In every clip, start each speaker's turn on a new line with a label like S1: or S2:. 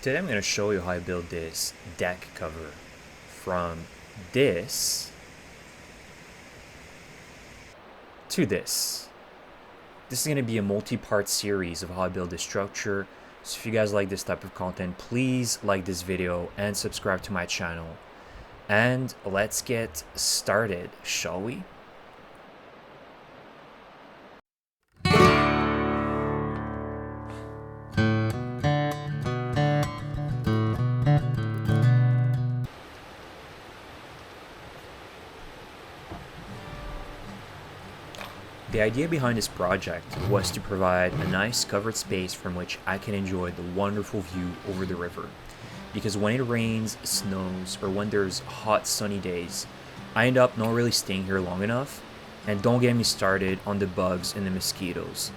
S1: Today I'm going to show you how I build this deck cover from this to this. This is going to be a multi-part series of how I build this structure. So if you guys like this type of content, please like this video and subscribe to my channel. And let's get started, shall we? The idea behind this project was to provide a nice covered space from which I can enjoy the wonderful view over the river. Because when it rains, snows, or when there's hot sunny days, I end up not really staying here long enough. And don't get me started on the bugs and the mosquitoes.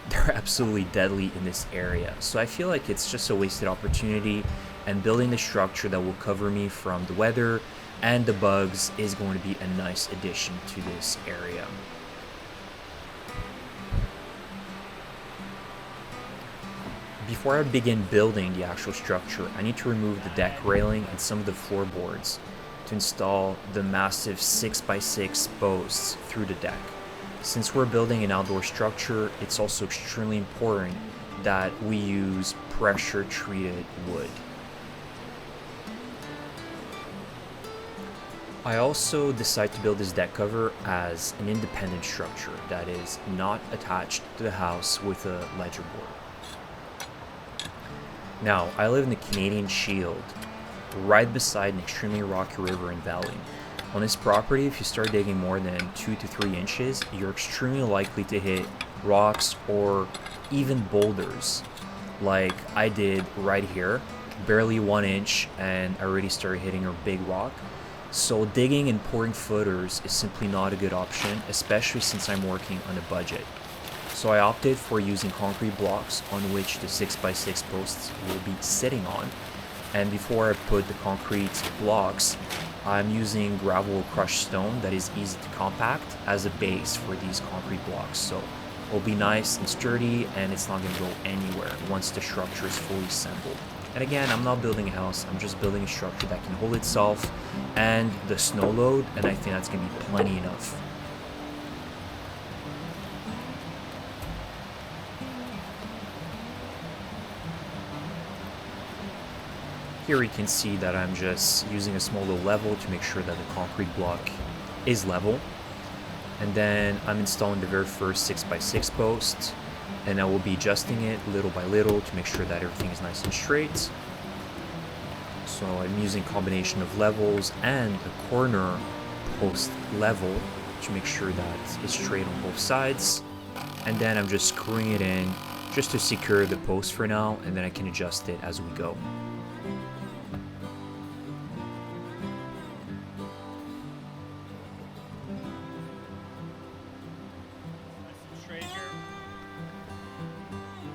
S1: They're absolutely deadly in this area, so I feel like it's just a wasted opportunity, and building the structure that will cover me from the weather and the bugs is going to be a nice addition to this area. Before I begin building the actual structure, I need to remove the deck railing and some of the floorboards to install the massive 6x6 posts through the deck. Since we're building an outdoor structure, it's also extremely important that we use pressure treated wood. I also decided to build this deck cover as an independent structure that is not attached to the house with a ledger board. Now, I live in the Canadian Shield, right beside an extremely rocky river and valley. On this property, if you start digging more than 2 to 3 inches, you're extremely likely to hit rocks or even boulders, like I did right here, barely 1 inch, and I already started hitting a big rock. So digging and pouring footers is simply not a good option, especially since I'm working on a budget. So I opted for using concrete blocks on which the 6x6 posts will be sitting on. And before I put the concrete blocks, I'm using gravel or crushed stone that is easy to compact as a base for these concrete blocks. So it'll be nice and sturdy, and it's not going to go anywhere once the structure is fully assembled. And again, I'm not building a house, I'm just building a structure that can hold itself and the snow load, and I think that's going to be plenty enough. Here you can see that I'm just using a small little level to make sure that the concrete block is level. And then I'm installing the very first 6x6 post, and I will be adjusting it little by little to make sure that everything is nice and straight. So I'm using a combination of levels and a corner post level to make sure that it's straight on both sides. And then I'm just screwing it in just to secure the post for now, and then I can adjust it as we go.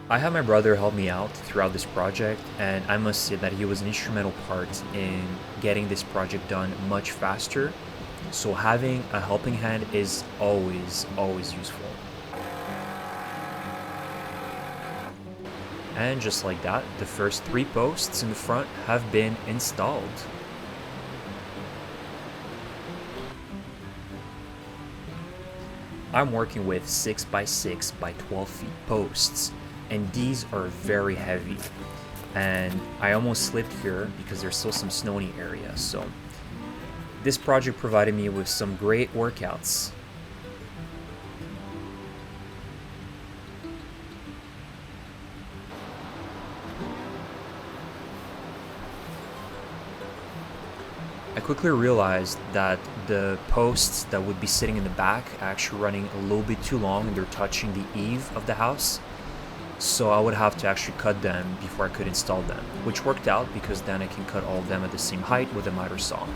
S1: I had my brother help me out throughout this project, and I must say that he was an instrumental part in getting this project done much faster. So having a helping hand is always useful. And just like that, the first 3 posts in the front have been installed. I'm working with 6x6 by 12 feet posts, and these are very heavy, and I almost slipped here because there's still some snow in the area. So this project provided me with some great workouts. I quickly realized that the posts that would be sitting in the back are actually running a little bit too long, and they're touching the eave of the house. So I would have to actually cut them before I could install them, which worked out because then I can cut all of them at the same height with a miter saw.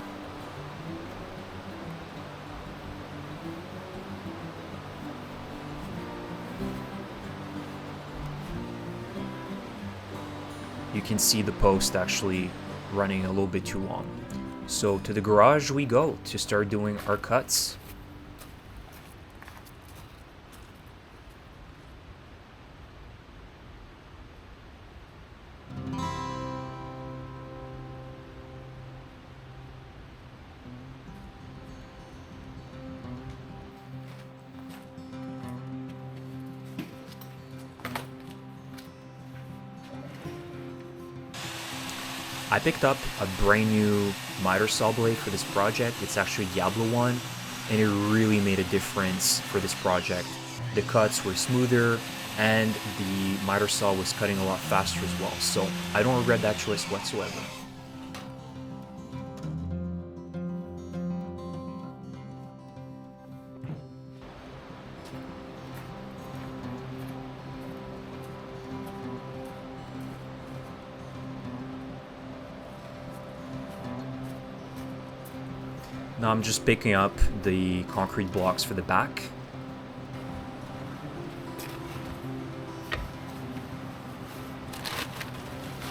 S1: You can see the post actually running a little bit too long. So to the garage we go to start doing our cuts. I picked up a brand new miter saw blade for this project. It's actually Diablo 1, and it really made a difference for this project. The cuts were smoother, and the miter saw was cutting a lot faster as well, so I don't regret that choice whatsoever. Now I'm just picking up the concrete blocks for the back.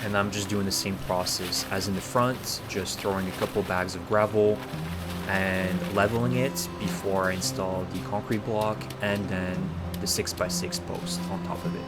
S1: And I'm just doing the same process as in the front, just throwing a couple bags of gravel and leveling it before I install the concrete block and then the 6x6 post on top of it.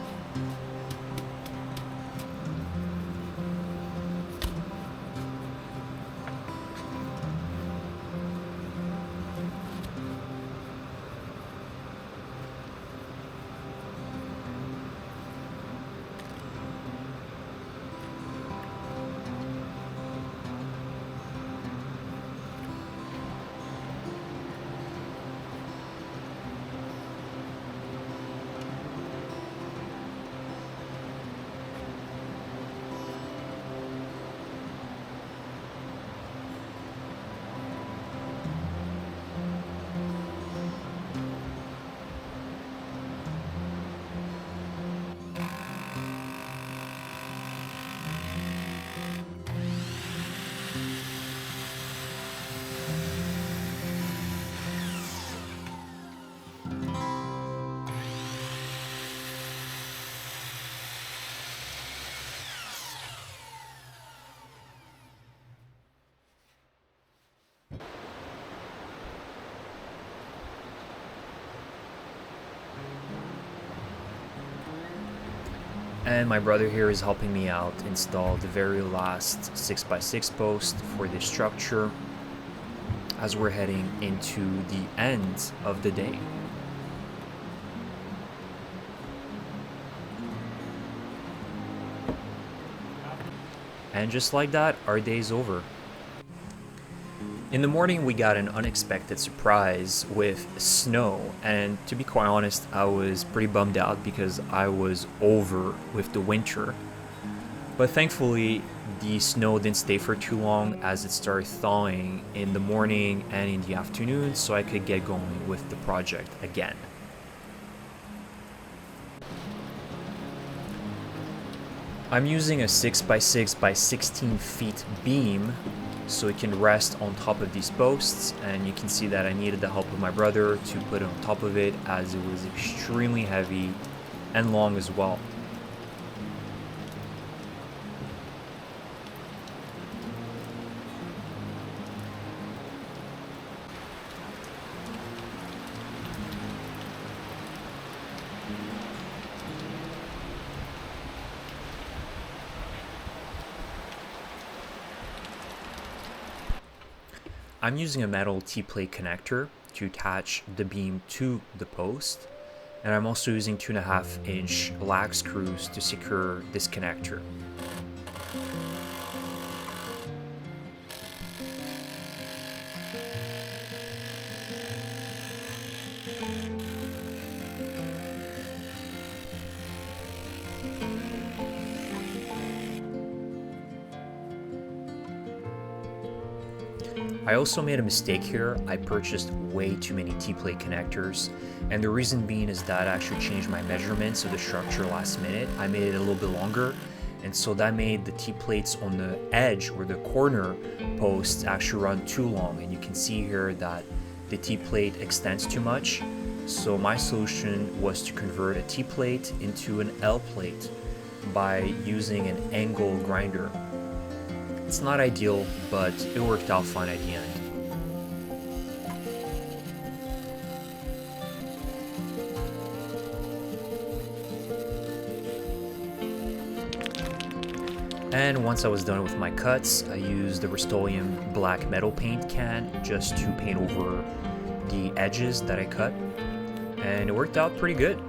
S1: And my brother here is helping me out install the very last 6x6 post for this structure as we're heading into the end of the day. And just like that, our day's over. In the morning, we got an unexpected surprise with snow, and to be quite honest, I was pretty bummed out because I was over with the winter. But thankfully, the snow didn't stay for too long as it started thawing in the morning and in the afternoon, so I could get going with the project again. I'm using a 6x6 by 16 feet beam so it can rest on top of these posts, and you can see that I needed the help of my brother to put it on top of it as it was extremely heavy and long as well. I'm using a metal T-plate connector to attach the beam to the post, and I'm also using 2.5-inch lag screws to secure this connector. I also made a mistake here. I purchased way too many T-plate connectors, and the reason being is that I actually changed my measurements of the structure last minute. I made it a little bit longer, and so that made the T-plates on the edge or the corner posts actually run too long, and you can see here that the T-plate extends too much. So my solution was to convert a T-plate into an L-plate by using an angle grinder. It's not ideal, but it worked out fine at the end. And once I was done with my cuts, I used the Rust-Oleum black metal paint can just to paint over the edges that I cut, and it worked out pretty good.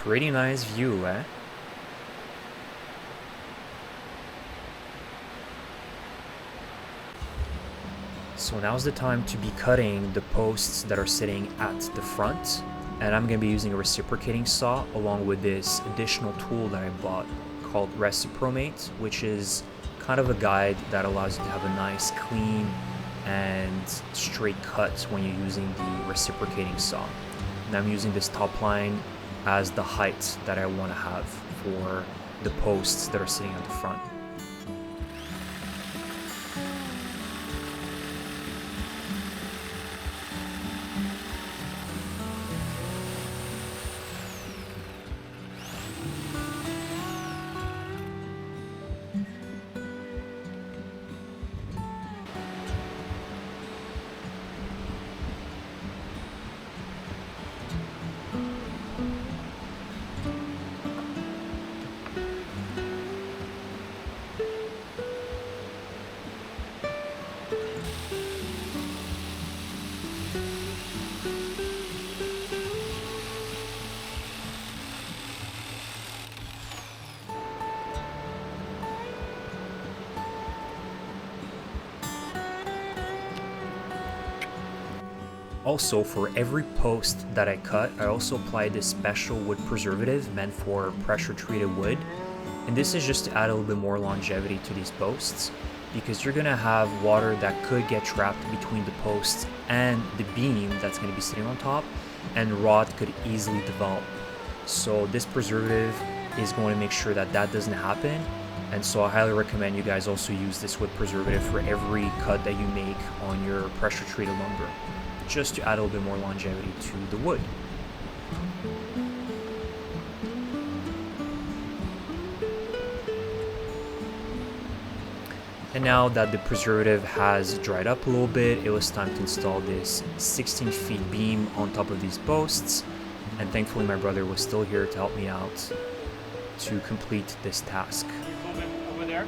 S1: Pretty nice view, eh? So now's the time to be cutting the posts that are sitting at the front, and I'm going to be using a reciprocating saw along with this additional tool that I bought called Recipromate, which is kind of a guide that allows you to have a nice clean and straight cut when you're using the reciprocating saw. And I'm using this top line as the height that I want to have for the posts that are sitting at the front. Also, for every post that I cut, I also applied this special wood preservative meant for pressure treated wood. And this is just to add a little bit more longevity to these posts, because you're gonna have water that could get trapped between the posts and the beam that's gonna be sitting on top, and rot could easily develop. So this preservative is going to make sure that that doesn't happen. And so I highly recommend you guys also use this wood preservative for every cut that you make on your pressure treated lumber, just to add a little bit more longevity to the wood. And now that the preservative has dried up a little bit, it was time to install this 16 feet beam on top of these posts. And thankfully my brother was still here to help me out to complete this task.
S2: Over there.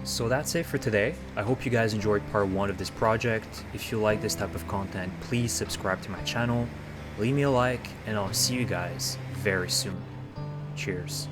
S1: So that's it for today. I hope you guys enjoyed part 1 of this project. If you like this type of content, please subscribe to my channel, leave me a like, and I'll see you guys very soon. Cheers.